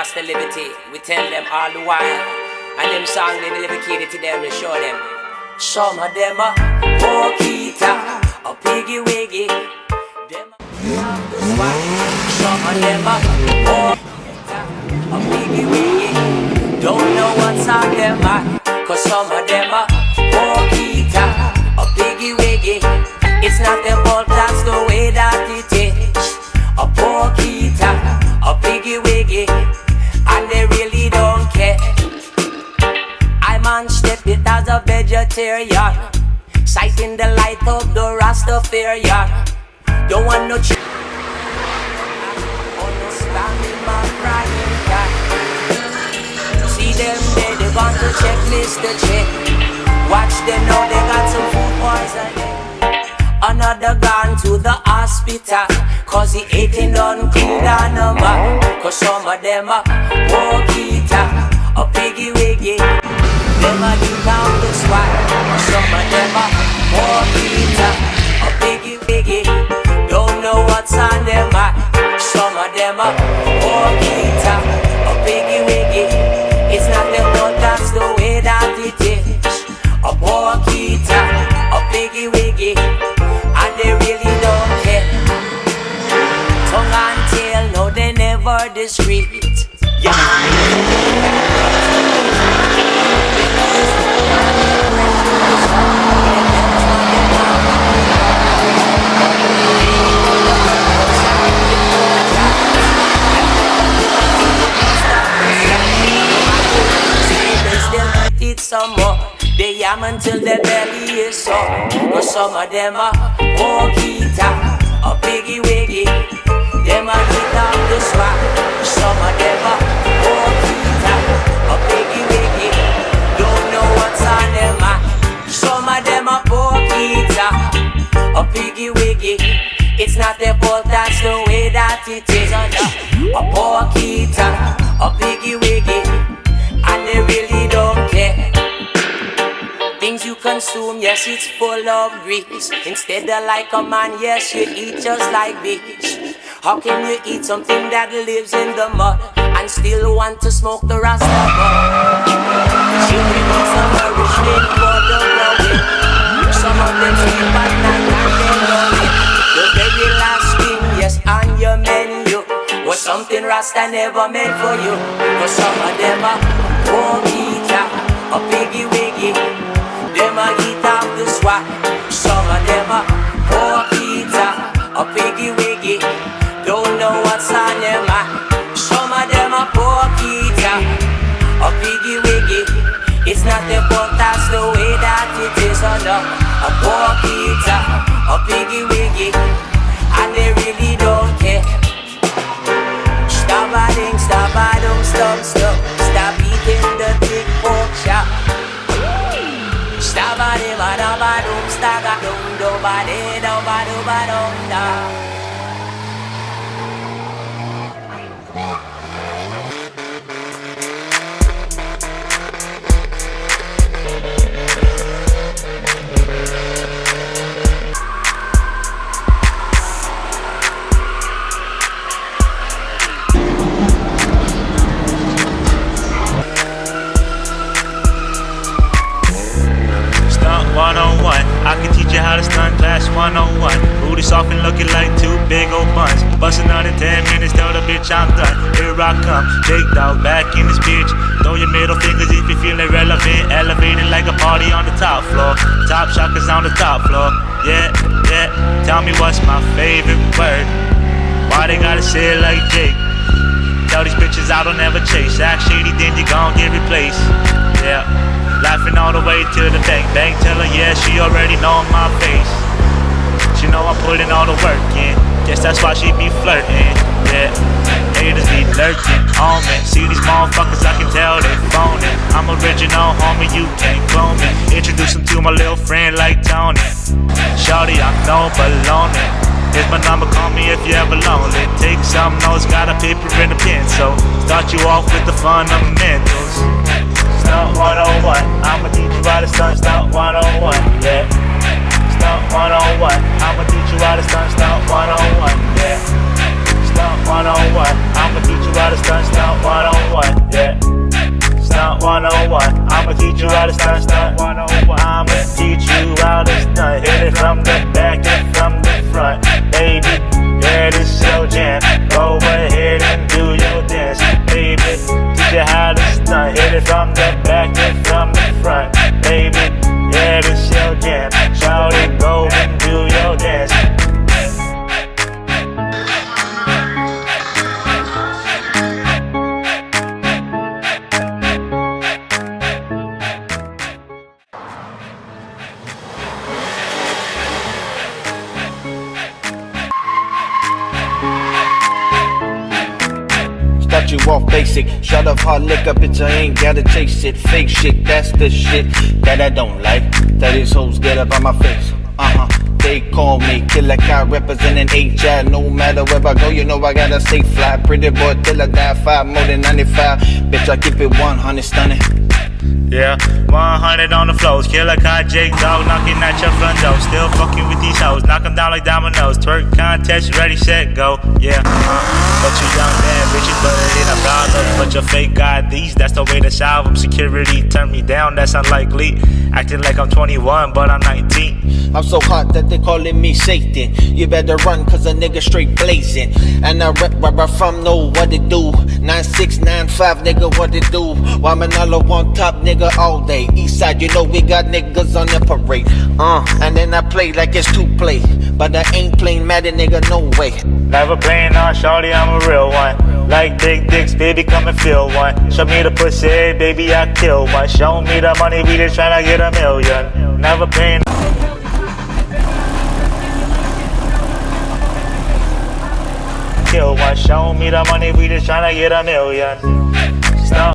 Rasta liberty, we tell them all the while. And them songs they dedicated to them and show them. Some of them are Pokita, a piggy wiggy. Them some of them are Pokita, a piggy wiggy. Don't know what's on them mind, cause some of them are Pokita, a piggy wiggy. It's not their fault, that's the way that it is. A Pokita, a piggy wiggy, and they really don't care. I man step it as a vegetarian, sighting the light of the Rastafarian. Don't want no understanding my crying cat. See them there, they want to check Mr. Check. Watch them now, they got some food poisoning. Another gone to the hospital, cause he eating done cool down the man. Cause some of them are Pokita, a piggy wiggy. Them a get out the swat. Some of them are Pokita, a piggy wiggy. Don't know what's on them mind. Some of them are Pokita, a piggy wiggy. It's not their fault, that's the way that it is. A Pokita, a piggy wiggy, and they really don't care. Tongue and tail, no, they never discreet. Yeah. Some more, they yam until their belly is sore. But some of them are Pokita, a piggy wiggy. Them a get off the swag. Some of them are Pokita, a piggy wiggy. Don't know what's on them mind. Some of them are Pokita, a piggy wiggy. It's not their fault, that's the way that it is. A Pokita, a piggy wiggy, and they really don't care. Things you consume, yes, it's full of grease. Instead of like a man, yes, you eat just like bees. How can you eat something that lives in the mud and still want to smoke the Rasta bud? Children need some nourishment for the growing. Some of them sleep at night and they know it. The very last thing, yes, on your menu was something Rasta never meant for you. Cause some of them are Pokita, a piggy wiggy. Them a eat off the swat. Some of them are Pokita, a piggy wiggy. Don't know what's on their mind. Some of them are Pokita, a piggy wiggy. It's not their fault, that's the way that it is. Oh no, a Pokita, a piggy wiggy, and they really don't care. Stop-a-ding, stop-a-dum, stop, stop. Stop eating the big pork chop. Stabba-de-ba-da-ba-dum, stagga-dum-do-ba-de-da-ba-do-ba-dum-da. Stunt 101, I can teach you how to stunt class 101. Booty soft and looking like two big old buns. Bustin' out in 10 minutes, tell the bitch I'm done. Here I come, big dog back in this bitch. Throw your middle fingers if you feeling relevant. Elevated like a party on the top floor. Top shockers on the top floor. Yeah, yeah, tell me what's my favorite word. Why they gotta say it like Jake? Tell these bitches I don't ever chase. Act shady, then you gon' get replaced. Yeah. Laughing all the way to the bank. Bank tell her, yeah, she already know my face. She know I'm putting all the work in. Guess that's why she be flirting. Yeah, haters be lurking on me. See these motherfuckers, I can tell they phoning. I'm original, homie, you can't clone me. Introduce them to my little friend like Tony. Shawty, I'm no baloney. Here's my number, call me if you ever lonely. Take some notes, got a paper and a pen. So start you off with the fundamentals. Stunt 101, I'ma teach you how to stunt, stunt 101, yeah. Stunt 101, I'ma teach you how to stunt, stunt 101, yeah. Stunt 101, I'ma teach you how to stunt, stunt 101. teach you how to stunt. I'ma teach you how to stunt. Hit it from the back and from the front. Baby, yeah, this is your jam. Go ahead and do your dance. Baby, teach you how to stunt. Hit it from the back and from the front. Baby, yeah, this is your jam. Shout it, go and do your dance. Start you off basic, shut up hard liquor, bitch, I ain't gotta chase it. Fake shit, that's the shit that I don't like. That these hoes get up on my face. They call me Killer Guy, representing HI. No matter where I go, you know I gotta stay fly. Pretty boy till I die, 5 more than 95. Bitch, I keep it 100 stunning. Yeah, 100 on the flows. Killer Guy, Jake Dog, knocking at your front door. Still fucking with these hoes, knock them down like dominoes. Twerk contest, ready, set, go. Yeah, but you young man, bitches, but it ain't a problem. But your fake IDs, that's the way to solve them. Security turn me down, that's unlikely. Acting like I'm 21, but I'm 19. I'm so hot that they calling me Satan. You better run, cause a nigga straight blazing. And I rep where I'm from, know what it do. 9695, nigga, what it do. Why Manalo on top, nigga, all day. Eastside, you know we got niggas on the parade. And then I play like it's 2-play. But I ain't playing Madden, nigga, no way. Never playing on shorty, I'm a real one. Like big dicks, baby, come and feel one. Show me the pussy, baby, I kill one. Show me the money, we just tryna get a million. Never playing. Kill one. Show me the money, we just tryna get a million. Stop.